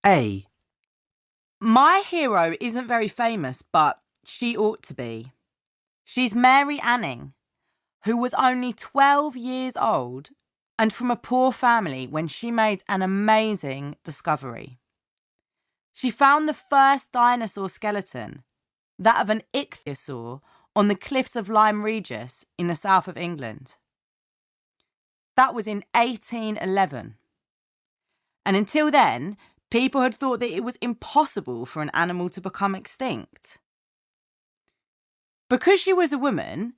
A. My hero isn't very famous, but she ought to be. She's Mary Anning, who was only 12 years old and from a poor family when she made an amazing discovery. She found the first dinosaur skeleton, that of an ichthyosaur, on the cliffs of Lyme Regis in the south of England. That was in 1811. And until then, people had thought that it was impossible for an animal to become extinct. Because she was a woman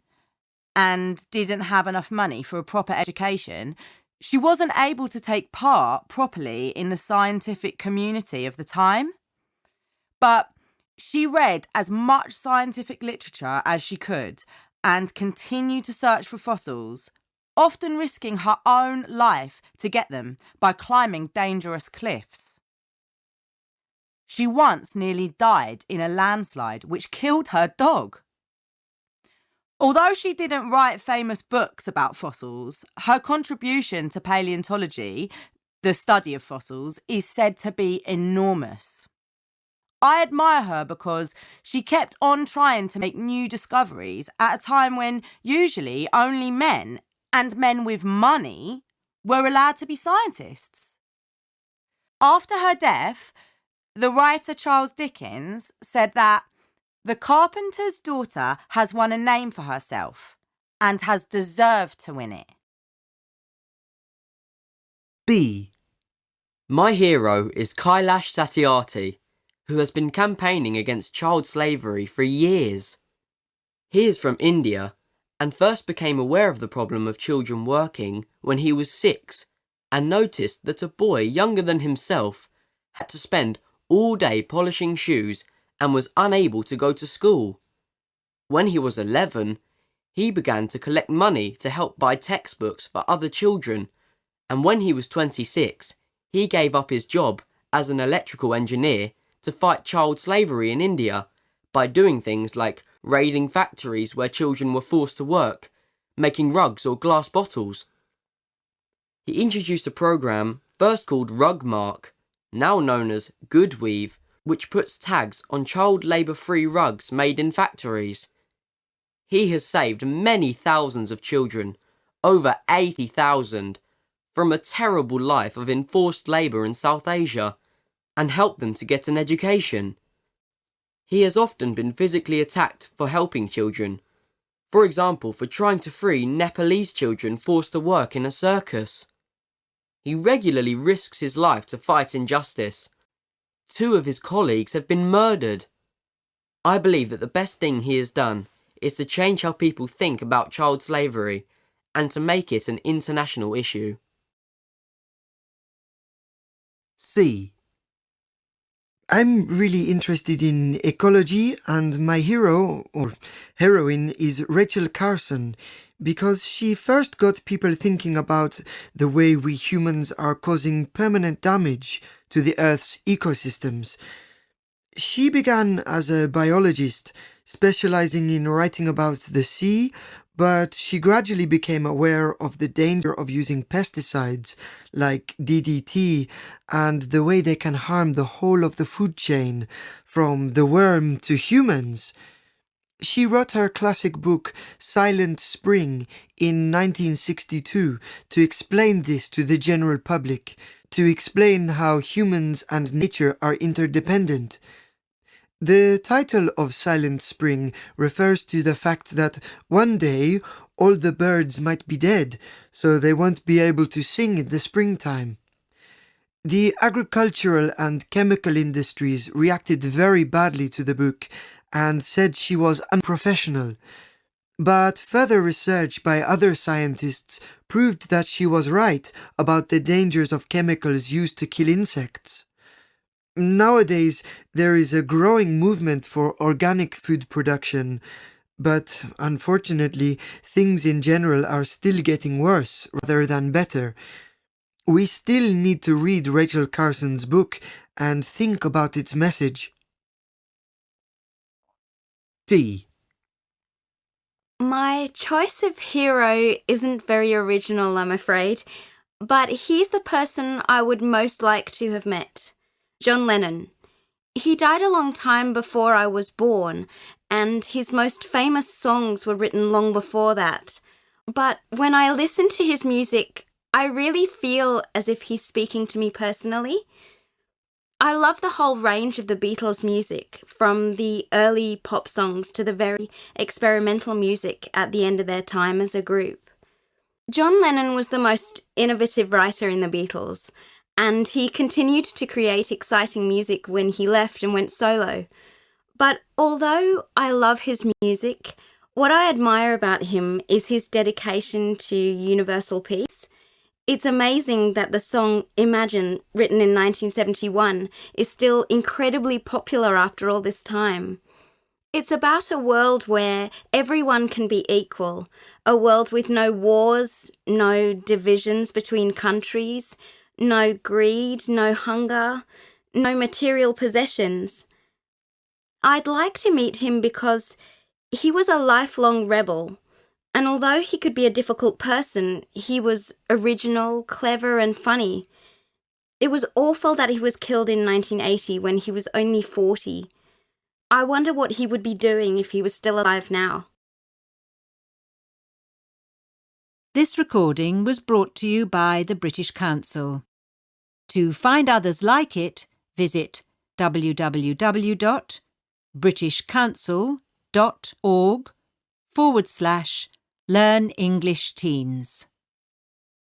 and didn't have enough money for a proper education, she wasn't able to take part properly in the scientific community of the time. But she read as much scientific literature as she could and continued to search for fossils, often risking her own life to get them by climbing dangerous cliffs. She once nearly died in a landslide which killed her dog. Although she didn't write famous books about fossils, her contribution to paleontology, the study of fossils, is said to be enormous. I admire her because she kept on trying to make new discoveries at a time when usually only men, and men with money, were allowed to be scientists. After her death, the writer Charles Dickens said that the carpenter's daughter has won a name for herself and has deserved to win it. B. My hero is Kailash Satyarthi, who has been campaigning against child slavery for years. He is from India and first became aware of the problem of children working when he was 6 and noticed that a boy younger than himself had to spend all day polishing shoes and was unable to go to school. When he was 11, he began to collect money to help buy textbooks for other children, and when he was 26, he gave up his job as an electrical engineer to fight child slavery in India by doing things like raiding factories where children were forced to work, making rugs or glass bottles. He introduced a program first called Rugmark, now known as Goodweave, which puts tags on child labour-free rugs made in factories. He has saved many thousands of children, over 80,000, from a terrible life of enforced labour in South Asia, and helped them to get an education. He has often been physically attacked for helping children, for example for trying to free Nepalese children forced to work in a circus. He regularly risks his life to fight injustice. 2 of his colleagues have been murdered. I believe that the best thing he has done is to change how people think about child slavery and to make it an international issue. C. I'm really interested in ecology, and my hero, or heroine, is Rachel Carson, because she first got people thinking about the way we humans are causing permanent damage to the Earth's ecosystems. She began as a biologist, specializing in writing about the sea, but she gradually became aware of the danger of using pesticides like DDT and the way they can harm the whole of the food chain, from the worm to humans. She wrote her classic book Silent Spring in 1962 to explain this to the general public, to explain how humans and nature are interdependent. The title of Silent Spring refers to the fact that one day all the birds might be dead, so they won't be able to sing in the springtime. The agricultural and chemical industries reacted very badly to the book and said she was unprofessional. But further research by other scientists proved that she was right about the dangers of chemicals used to kill insects. Nowadays, there is a growing movement for organic food production, but unfortunately, things in general are still getting worse rather than better. We still need to read Rachel Carson's book and think about its message. D. My choice of hero isn't very original, I'm afraid, but he's the person I would most like to have met. John Lennon. He died a long time before I was born, and his most famous songs were written long before that. But when I listen to his music, I really feel as if he's speaking to me personally. I love the whole range of the Beatles' music, from the early pop songs to the very experimental music at the end of their time as a group. John Lennon was the most innovative writer in the Beatles, and he continued to create exciting music when he left and went solo. But although I love his music, what I admire about him is his dedication to universal peace. It's amazing that the song Imagine, written in 1971, is still incredibly popular after all this time. It's about a world where everyone can be equal, a world with no wars, no divisions between countries, no greed, no hunger, no material possessions. I'd like to meet him because he was a lifelong rebel. And although he could be a difficult person, he was original, clever, and funny. It was awful that he was killed in 1980 when he was only 40. I wonder what he would be doing if he was still alive now. This recording was brought to you by the British Council. To find others like it, visit www.britishcouncil.org/Learn English Teens.